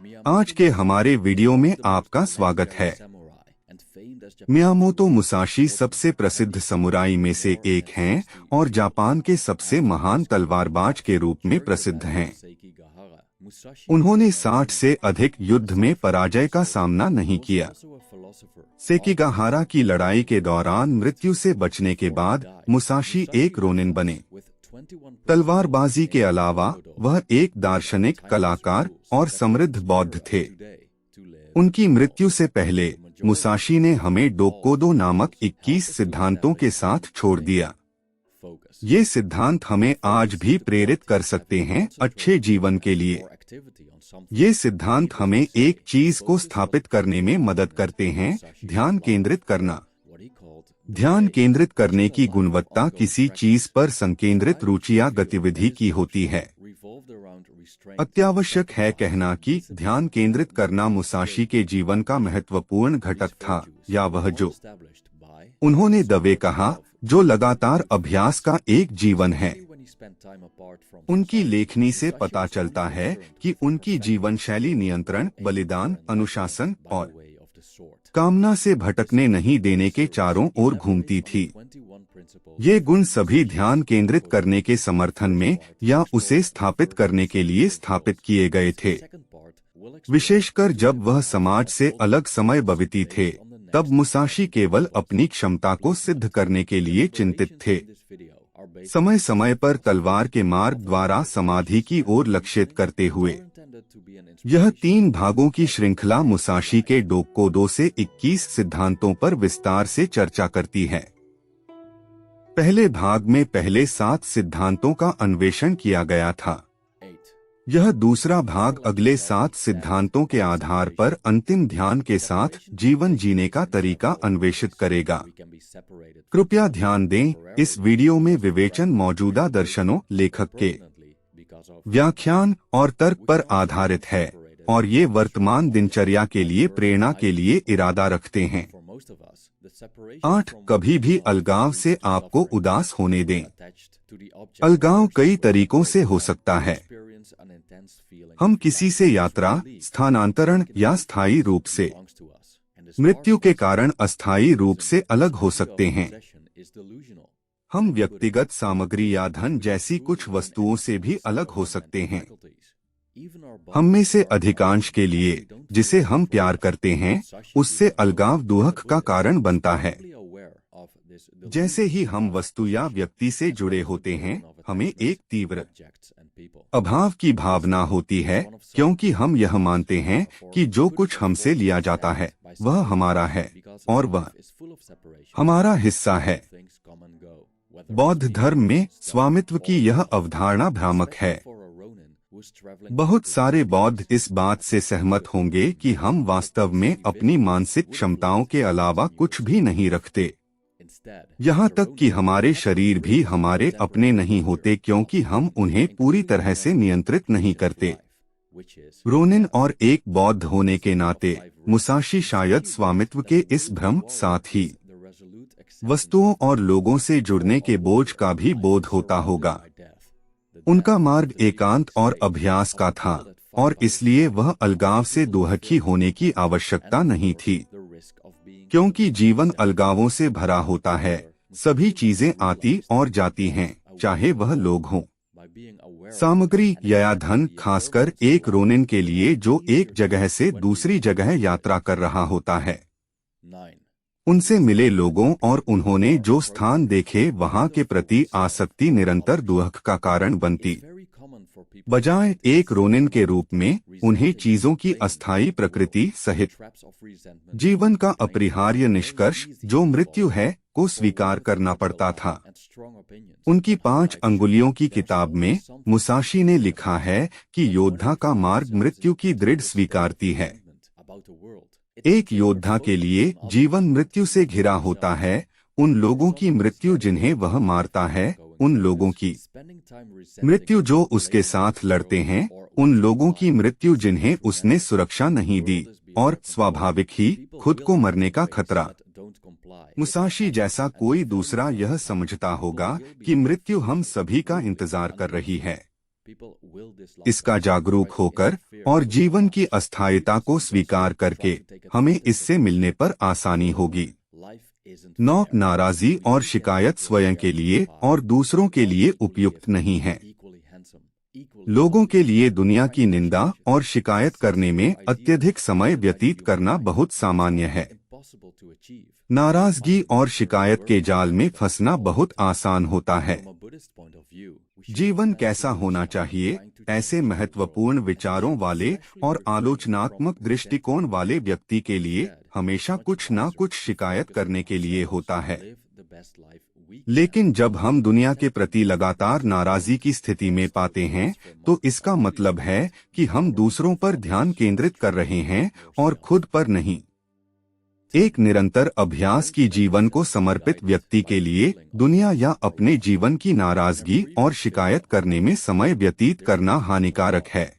आज के हमारे वीडियो में आपका स्वागत है। मियामोतो मुसाशी सबसे प्रसिद्ध समुराई में से एक हैं और जापान के सबसे महान तलवारबाज के रूप में प्रसिद्ध हैं। उन्होंने 60 से अधिक युद्ध में पराजय का सामना नहीं किया। सेकिगाहारा की लड़ाई के दौरान मृत्यु से बचने के बाद मुसाशी एक रोनिन बने। तलवारबाजी के अलावा वह एक दार्शनिक, कलाकार और समृद्ध बौद्ध थे। उनकी मृत्यु से पहले मुसाशी ने हमें डोक्कोदो नामक 21 सिद्धांतों के साथ छोड़ दिया। ये सिद्धांत हमें आज भी प्रेरित कर सकते हैं अच्छे जीवन के लिए। ये सिद्धांत हमें एक चीज को स्थापित करने में मदद करते हैं, ध्यान केंद्रित करना। ध्यान केंद्रित करने की गुणवत्ता किसी चीज पर संकेंद्रित रुचि या गतिविधि की होती है। अत्यावश्यक है कहना कि ध्यान केंद्रित करना मुसाशी के जीवन का महत्वपूर्ण घटक था, या वह जो उन्होंने दवे कहा, जो लगातार अभ्यास का एक जीवन है। उनकी लेखनी से पता चलता है कि उनकी जीवन शैली नियंत्रण, बलिदान, अनुशासन और कामना से भटकने नहीं देने के चारों ओर घूमती थी। ये गुण सभी ध्यान केंद्रित करने के समर्थन में या उसे स्थापित करने के लिए स्थापित किए गए थे। विशेषकर जब वह समाज से अलग समय बिताते थे, तब मुसाशी केवल अपनी क्षमता को सिद्ध करने के लिए चिंतित थे। समय समय पर तलवार के मार्ग द्वारा समाधि की ओर लक्षित करते हुए। यह 3 भागों की श्रृंखला मुसाशी के डोक्कोदो से 21 सिद्धांतों पर विस्तार से चर्चा करती है। पहले भाग में पहले 7 सिद्धांतों का अन्वेषण किया गया था। यह दूसरा भाग अगले 7 सिद्धांतों के आधार पर अंतिम ध्यान के साथ जीवन जीने का तरीका अन्वेषित करेगा। कृपया ध्यान दें, इस वीडियो में विवेचन मौजूदा दर्शनों, लेखक के व्याख्यान और तर्क पर आधारित है और ये वर्तमान दिनचर्या के लिए प्रेरणा के लिए इरादा रखते हैं। 8 कभी भी अलगाव से आपको उदास होने दें। अलगाव कई तरीकों से हो सकता है। हम किसी से यात्रा, स्थानांतरण या स्थायी रूप से मृत्यु के कारण अस्थायी रूप से अलग हो सकते हैं। हम व्यक्तिगत सामग्री या धन जैसी कुछ वस्तुओं से भी अलग हो सकते हैं। हम में से अधिकांश के लिए जिसे हम प्यार करते हैं, उससे अलगाव दुख का कारण बनता है। जैसे ही हम वस्तु या व्यक्ति से जुड़े होते हैं, हमें एक तीव्र अभाव की भावना होती है, क्योंकि हम यह मानते हैं कि जो कुछ हमसे लिया जाता है वह हमारा है और वह हमारा हिस्सा है। बौद्ध धर्म में स्वामित्व की यह अवधारणा भ्रामक है। बहुत सारे बौद्ध इस बात से सहमत होंगे कि हम वास्तव में अपनी मानसिक क्षमताओं के अलावा कुछ भी नहीं रखते। यहाँ तक कि हमारे शरीर भी हमारे अपने नहीं होते, क्योंकि हम उन्हें पूरी तरह से नियंत्रित नहीं करते। रोनिन और एक बौद्ध होने के नाते मुसाशी शायद स्वामित्व के इस भ्रम, साथ ही वस्तुओं और लोगों से जुड़ने के बोझ का भी बोध होता होगा। उनका मार्ग एकांत और अभ्यास का था और इसलिए वह अलगाव से दुखी होने की आवश्यकता नहीं थी, क्योंकि जीवन अलगावों से भरा होता है। सभी चीजें आती और जाती हैं, चाहे वह लोग हों, सामग्री या धन, खासकर एक रोनिन के लिए जो एक जगह से दूसरी जगह यात्रा कर रहा होता है। उनसे मिले लोगों और उन्होंने जो स्थान देखे वहां के प्रति आसक्ति निरंतर दुख का कारण बनती। बजाय एक रोनिन के रूप में, उन्हें चीजों की अस्थायी प्रकृति सहित जीवन का अपरिहार्य निष्कर्ष, जो मृत्यु है, को स्वीकार करना पड़ता था। उनकी 5 अंगुलियों की किताब में मुसाशी ने लिखा है कि योद्धा का मार्ग मृत्यु की दृढ़ स्वीकारती है। एक योद्धा के लिए जीवन मृत्यु से घिरा होता है। उन लोगों की मृत्यु जिन्हें वह मारता है, उन लोगों की मृत्यु जो उसके साथ लड़ते हैं, उन लोगों की मृत्यु जिन्हें उसने सुरक्षा नहीं दी, और स्वाभाविक ही खुद को मरने का खतरा। मुसाशी जैसा कोई दूसरा यह समझता होगा कि मृत्यु हम सभी का इंतजार कर रही है। इसका जागरूक होकर और जीवन की अस्थायीता को स्वीकार करके हमें इससे मिलने पर आसानी होगी। नौक नाराजी और शिकायत स्वयं के लिए और दूसरों के लिए उपयुक्त नहीं है। लोगों के लिए दुनिया की निंदा और शिकायत करने में अत्यधिक समय व्यतीत करना बहुत सामान्य है। नाराजगी और शिकायत के जाल में फंसना बहुत आसान होता है। जीवन कैसा होना चाहिए? ऐसे महत्वपूर्ण विचारों वाले और आलोचनात्मक दृष्टिकोण वाले व्यक्ति के लिए हमेशा कुछ ना कुछ शिकायत करने के लिए होता है। लेकिन जब हम दुनिया के प्रति लगातार नाराजी की स्थिति में पाते हैं, तो इसका मतलब है कि हम दूसरों पर ध्यान केंद्रित कर रहे हैं और खुद पर नहीं। एक निरंतर अभ्यास की जीवन को समर्पित व्यक्ति के लिए दुनिया या अपने जीवन की नाराजगी और शिकायत करने में समय व्यतीत करना हानिकारक है।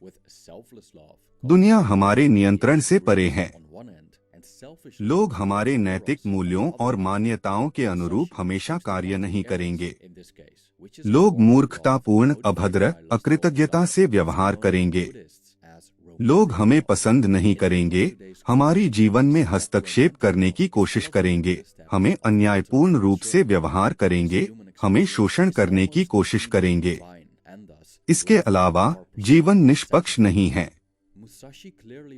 दुनिया हमारे नियंत्रण से परे है। लोग हमारे नैतिक मूल्यों और मान्यताओं के अनुरूप हमेशा कार्य नहीं करेंगे। लोग मूर्खतापूर्ण, अभद्र, अकृतज्ञता से व्यवहार करेंगे। लोग हमें पसंद नहीं करेंगे, हमारी जीवन में हस्तक्षेप करने की कोशिश करेंगे, हमें अन्यायपूर्ण रूप से व्यवहार करेंगे, हमें शोषण करने की कोशिश करेंगे। इसके अलावा जीवन निष्पक्ष नहीं है।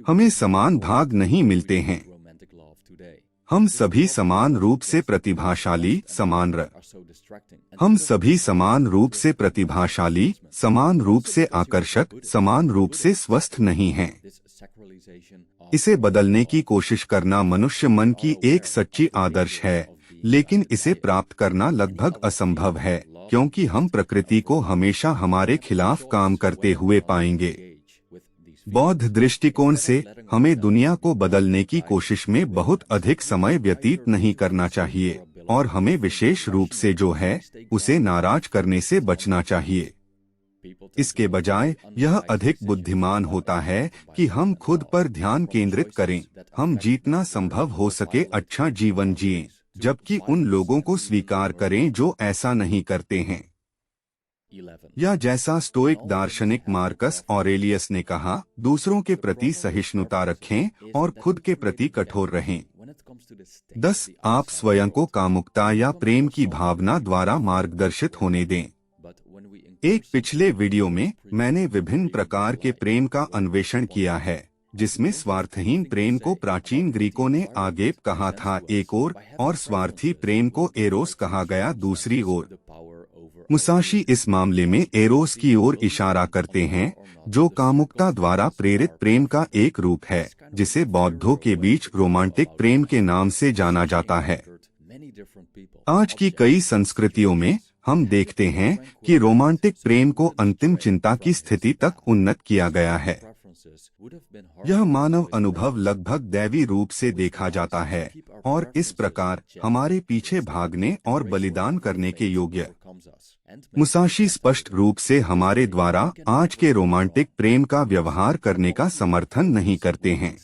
हमें समान भाग नहीं मिलते हैं। हम सभी समान रूप से प्रतिभाशाली, हम सभी समान रूप से प्रतिभाशाली, समान रूप से आकर्षक, समान रूप से स्वस्थ नहीं हैं। इसे बदलने की कोशिश करना मनुष्य मन की एक सच्ची आदर्श है, लेकिन इसे प्राप्त करना लगभग असंभव है, क्योंकि हम प्रकृति को हमेशा हमारे खिलाफ काम करते हुए पाएंगे। बौद्ध दृष्टिकोण से हमें दुनिया को बदलने की कोशिश में बहुत अधिक समय व्यतीत नहीं करना चाहिए और हमें विशेष रूप से जो है उसे नाराज करने से बचना चाहिए। इसके बजाय यह अधिक बुद्धिमान होता है कि हम खुद पर ध्यान केंद्रित करें, हम जितना संभव हो सके अच्छा जीवन जिएं, जबकि उन लोगों को स्वीकार करें जो ऐसा नहीं करते हैं। या जैसा स्टोइक दार्शनिक मार्कस ऑरेलियस ने कहा, दूसरों के प्रति सहिष्णुता रखें और खुद के प्रति कठोर रहें। 10. आप स्वयं को कामुकता या प्रेम की भावना द्वारा मार्गदर्शित होने दें। एक पिछले वीडियो में मैंने विभिन्न प्रकार के प्रेम का अन्वेषण किया है, जिसमें स्वार्थहीन प्रेम को प्राचीन ग्रीकों ने आगेप कहा था एक ओर, और स्वार्थी प्रेम को एरोस कहा गया दूसरी ओर। मुसाशी इस मामले में एरोस की ओर इशारा करते हैं, जो कामुकता द्वारा प्रेरित प्रेम का एक रूप है, जिसे बौद्धों के बीच रोमांटिक प्रेम के नाम से जाना जाता है। आज की कई संस्कृतियों में हम देखते हैं कि रोमांटिक प्रेम को अंतिम चिंता की स्थिति तक उन्नत किया गया है। यह मानव अनुभव लगभग दैवी रूप से देखा जाता है और इस प्रकार हमारे पीछे भागने और बलिदान करने के योग्य। मुसाशी स्पष्ट रूप से हमारे द्वारा आज के रोमांटिक प्रेम का व्यवहार करने का समर्थन नहीं करते हैं।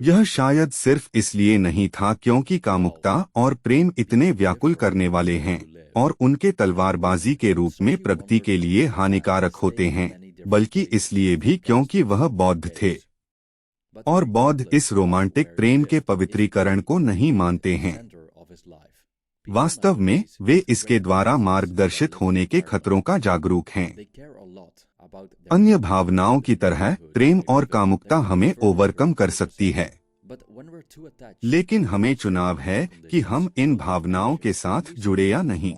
यह शायद सिर्फ इसलिए नहीं था क्योंकि कामुकता और प्रेम इतने व्याकुल करने वाले हैं और उनके तलवारबाजी के रूप में प्रगति के लिए हानिकारक होते हैं, बल्कि इसलिए भी क्योंकि वह बौद्ध थे और बौद्ध इस रोमांटिक प्रेम के पवित्रीकरण को नहीं मानते हैं। वास्तव में वे इसके द्वारा मार्गदर्शित होने के खतरों का जागरूक हैं। अन्य भावनाओं की तरह प्रेम और कामुकता हमें ओवरकम कर सकती है, लेकिन हमें चुनाव है कि हम इन भावनाओं के साथ जुड़े या नहीं।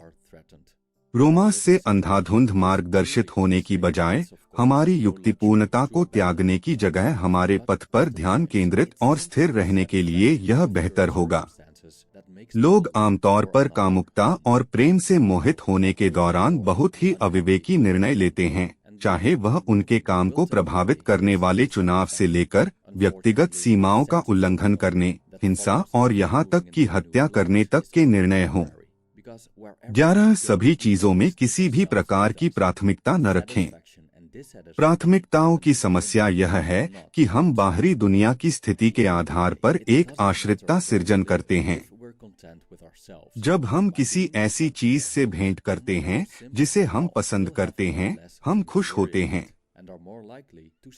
रोमांस से अंधाधुंध मार्गदर्शित होने की बजाय हमारी युक्तिपूर्णता को त्यागने की जगह हमारे पथ पर ध्यान केंद्रित और स्थिर रहने के लिए यह बेहतर होगा। लोग आमतौर पर कामुकता और प्रेम से मोहित होने के दौरान बहुत ही अविवेकी निर्णय लेते हैं, चाहे वह उनके काम को प्रभावित करने वाले चुनाव से लेकर व्यक्तिगत सीमाओं का उल्लंघन करने, हिंसा और यहाँ तक कि हत्या करने तक के निर्णय हों। 11. सभी चीजों में किसी भी प्रकार की प्राथमिकता न रखें। प्राथमिकताओं की समस्या यह है कि हम बाहरी दुनिया की स्थिति के आधार पर एक आश्रितता सृजन करते हैं। जब हम किसी ऐसी चीज से भेंट करते हैं जिसे हम पसंद करते हैं, हम खुश होते हैं।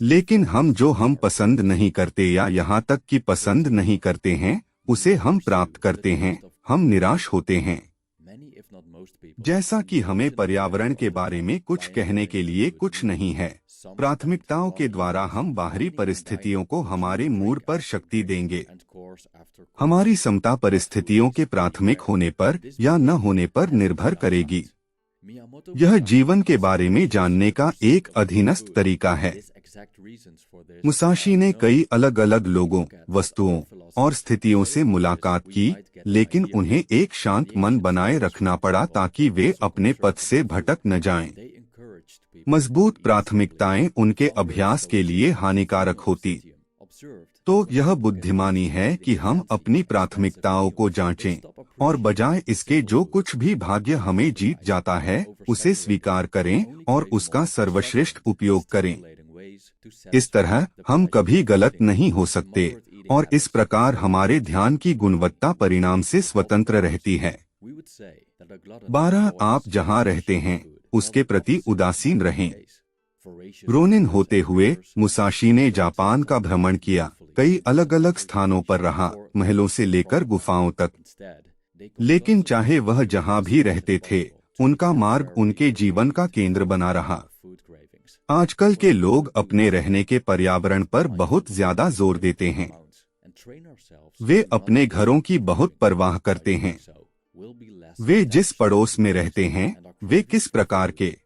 लेकिन हम पसंद नहीं करते या यहाँ तक कि पसंद नहीं करते हैं, उसे हम प्राप्त करते हैं, हम निराश होते हैं। जैसा कि हमें पर्यावरण के बारे में कुछ कहने के लिए कुछ नहीं है, प्राथमिकताओं के द्वारा हम बाहरी परिस्थितियों को हमारे मूड पर शक्ति देंगे। हमारी समता परिस्थितियों के प्राथमिक होने पर या न होने पर निर्भर करेगी। यह जीवन के बारे में जानने का एक अधीनस्थ तरीका है। मुसाशी ने कई अलग अलग लोगों, वस्तुओं और स्थितियों से मुलाकात की, लेकिन उन्हें एक शांत मन बनाए रखना पड़ा ताकि वे अपने पथ से भटक न जाएं। मजबूत प्राथमिकताएं उनके अभ्यास के लिए हानिकारक होती। तो यह बुद्धिमानी है कि हम अपनी प्राथमिकताओं को जांचें और बजाय इसके जो कुछ भी भाग्य हमें जीत जाता है उसे स्वीकार करें और उसका सर्वश्रेष्ठ उपयोग करें। इस तरह हम कभी गलत नहीं हो सकते और इस प्रकार हमारे ध्यान की गुणवत्ता परिणाम से स्वतंत्र रहती है। 12 आप जहां रहते हैं उसके प्रति उदासीन रहें। रोनिन होते हुए मुसाशी ने जापान का भ्रमण किया, कई अलग अलग स्थानों पर रहा, महलों से लेकर गुफाओं तक। लेकिन चाहे वह जहां भी रहते थे, उनका मार्ग उनके जीवन का केंद्र बना रहा। आजकल के लोग अपने रहने के पर्यावरण पर बहुत ज्यादा जोर देते हैं। वे अपने घरों की बहुत परवाह करते हैं। वे जिस पड़ोस में रहते हैं, वे किस प्रकार के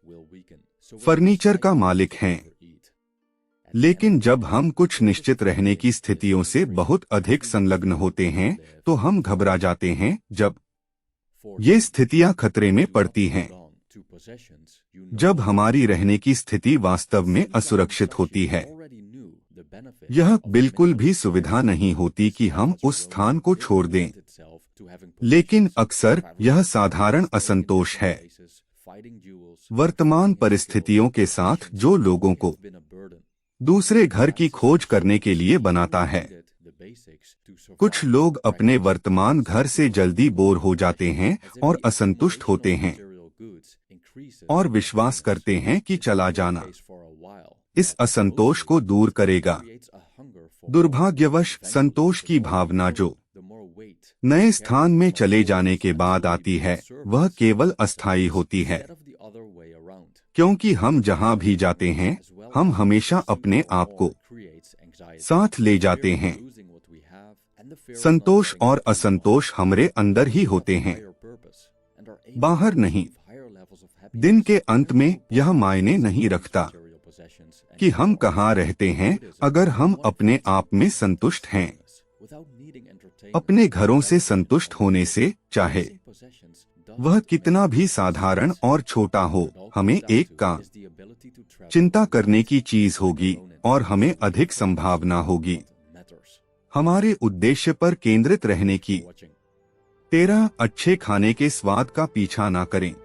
फर्नीचर का मालिक हैं। लेकिन जब हम कुछ निश्चित रहने की स्थितियों से बहुत अधिक संलग्न होते हैं तो हम घबरा जाते हैं जब ये स्थितियां खतरे में पड़ती हैं। जब हमारी रहने की स्थिति वास्तव में असुरक्षित होती है, यह बिल्कुल भी सुविधा नहीं होती कि हम उस स्थान को छोड़ दें। लेकिन अक्सर यह साधारण असंतोष है। वर्तमान परिस्थितियों के साथ जो लोगों को दूसरे घर की खोज करने के लिए बनाता है। कुछ लोग अपने वर्तमान घर से जल्दी बोर हो जाते हैं और असंतुष्ट होते हैं और विश्वास करते हैं कि चला जाना इस असंतोष को दूर करेगा। दुर्भाग्यवश संतोष की भावना जो नए स्थान में चले जाने के बाद आती है, वह केवल अस्थायी होती है, क्योंकि हम जहां भी जाते हैं हम हमेशा अपने आप को साथ ले जाते हैं। संतोष और असंतोष हमारे अंदर ही होते हैं, बाहर नहीं। दिन के अंत में यह मायने नहीं रखता कि हम कहाँ रहते हैं अगर हम अपने आप में संतुष्ट हैं। अपने घरों से संतुष्ट होने से, चाहे वह कितना भी साधारण और छोटा हो, हमें एक का चिंता करने की चीज होगी और हमें अधिक संभावना होगी हमारे उद्देश्य पर केंद्रित रहने की। 13 अच्छे खाने के स्वाद का पीछा ना करें।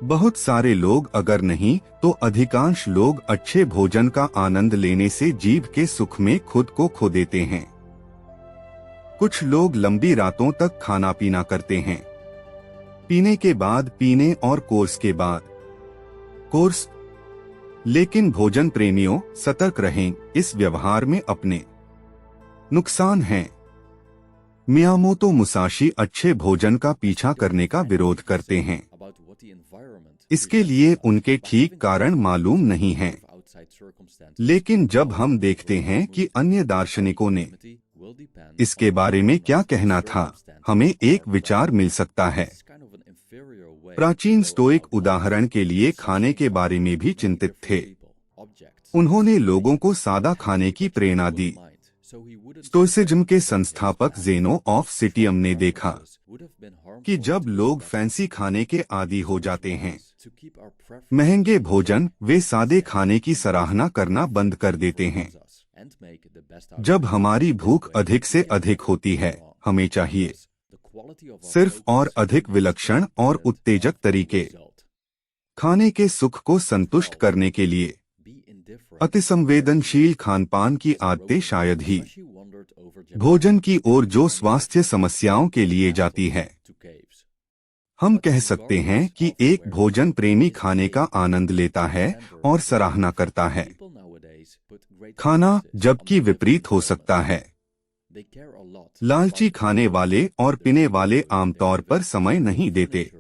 बहुत सारे लोग, अगर नहीं तो अधिकांश लोग, अच्छे भोजन का आनंद लेने से जीभ के सुख में खुद को खो देते हैं। कुछ लोग लंबी रातों तक खाना पीना करते हैं, पीने के बाद पीने और कोर्स के बाद कोर्स। लेकिन भोजन प्रेमियों, सतर्क रहें, इस व्यवहार में अपने नुकसान हैं। मियामोतो मुसाशी अच्छे भोजन का पीछा करने का विरोध करते हैं। इसके लिए उनके ठीक कारण मालूम नहीं हैं। लेकिन जब हम देखते हैं कि अन्य दार्शनिकों ने इसके बारे में क्या कहना था, हमें एक विचार मिल सकता है। प्राचीन स्टोइक उदाहरण के लिए खाने के बारे में भी चिंतित थे। उन्होंने लोगों को सादा खाने की प्रेरणा दी। स्टोइसिज्म के संस्थापक ज़ेनो ऑफ सिटियम ने देखा कि जब लोग फैंसी खाने के आदी हो जाते हैं, महंगे भोजन, वे सादे खाने की सराहना करना बंद कर देते हैं। जब हमारी भूख अधिक से अधिक होती है, हमें चाहिए सिर्फ और अधिक विलक्षण और उत्तेजक तरीके। खाने के सुख को संतुष्ट करने के लिए अतिसंवेदनशील खानपान की आदतें शायद ही भोजन की ओर जो स्वास्थ्य समस्याओं के लिए जाती है। हम कह सकते हैं कि एक भोजन प्रेमी खाने का आनंद लेता है और सराहना करता है। खाना जबकि विपरीत हो सकता है। लालची खाने वाले और पीने वाले आमतौर पर समय नहीं देते।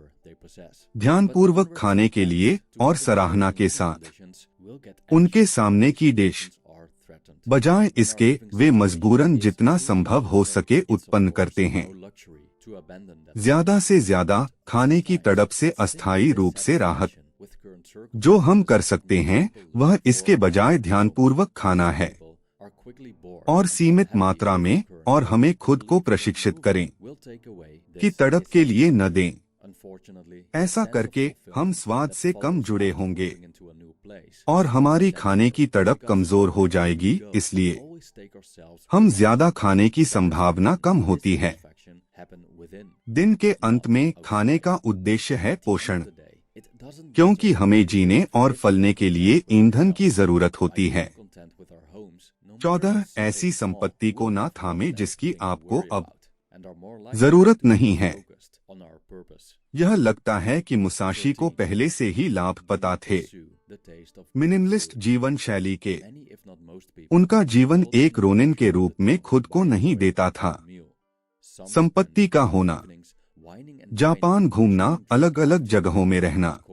ध्यानपूर्वक खाने के लिए और सराहना के साथ उनके सामने की डिश बजाय इसके वे मजबूरन जितना संभव हो सके उत्पन्न करते हैं। ज्यादा से ज्यादा खाने की तड़प से अस्थायी रूप से राहत। जो हम कर सकते हैं वह इसके बजाय ध्यानपूर्वक खाना है और सीमित मात्रा में, और हमें खुद को प्रशिक्षित करें कि तड़प के लिए न दें। ऐसा करके हम स्वाद से कम जुड़े होंगे और हमारी खाने की तड़प कमजोर हो जाएगी। इसलिए हम ज्यादा खाने की संभावना कम होती है। दिन के अंत में खाने का उद्देश्य है पोषण, क्योंकि हमें जीने और फलने के लिए ईंधन की जरूरत होती है। 14 ऐसी संपत्ति को ना थामे जिसकी आपको अब जरूरत नहीं है। यह लगता है कि मुसाशी को पहले से ही लाभ पता थे। मिनिमलिस्ट जीवन शैली के उनका जीवन एक रोनिन के रूप में खुद को नहीं देता था। संपत्ति का होना, जापान घूमना, अलग अलग जगहों में रहना,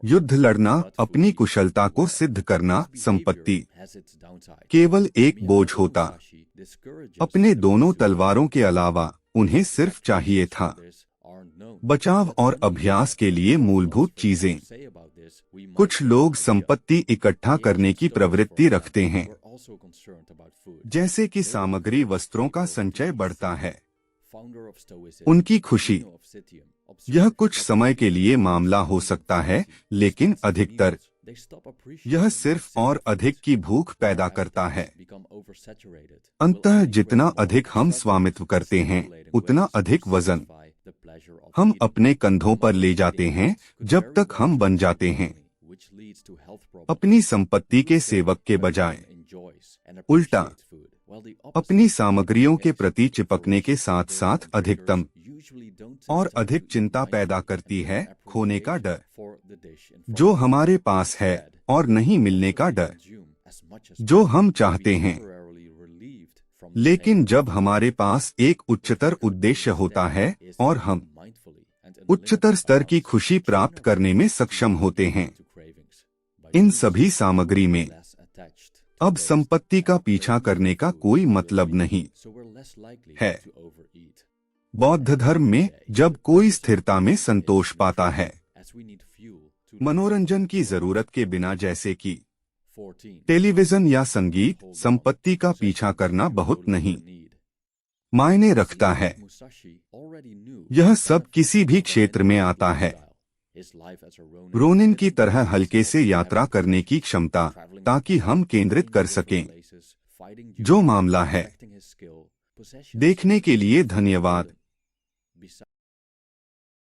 युद्ध लड़ना, अपनी कुशलता को सिद्ध करना, संपत्ति केवल एक बोझ होता। अपने दोनों तलवारों के अलावा उन्हें सिर्फ चाहिए था बचाव और अभ्यास के लिए मूलभूत चीजें। कुछ लोग संपत्ति इकट्ठा करने की प्रवृत्ति रखते हैं, जैसे कि सामग्री वस्त्रों का संचय बढ़ता है। उनकी खुशी, यह कुछ समय के लिए मामला हो सकता है, लेकिन अधिकतर यह सिर्फ और अधिक की भूख पैदा करता है। अंततः जितना अधिक हम स्वामित्व करते हैं उतना अधिक वजन हम अपने कंधों पर ले जाते हैं जब तक हम बन जाते हैं अपनी संपत्ति के सेवक के बजाय। उल्टा, अपनी सामग्रियों के प्रति चिपकने के साथ साथ अधिकतम और अधिक चिंता पैदा करती है खोने का डर, जो हमारे पास है, और नहीं मिलने का डर, जो हम चाहते हैं। लेकिन जब हमारे पास एक उच्चतर उद्देश्य होता है और हम उच्चतर स्तर की खुशी प्राप्त करने में सक्षम होते हैं, इन सभी सामग्री में अब संपत्ति का पीछा करने का कोई मतलब नहीं है। बौद्ध धर्म में जब कोई स्थिरता में संतोष पाता है, मनोरंजन की जरूरत के बिना, जैसे कि टेलीविजन या संगीत, संपत्ति का पीछा करना बहुत नहीं मायने रखता है। यह सब किसी भी क्षेत्र में आता है। रोनिन की तरह हल्के से यात्रा करने की क्षमता, ताकि हम केंद्रित कर सकें जो मामला है। देखने के लिए धन्यवाद।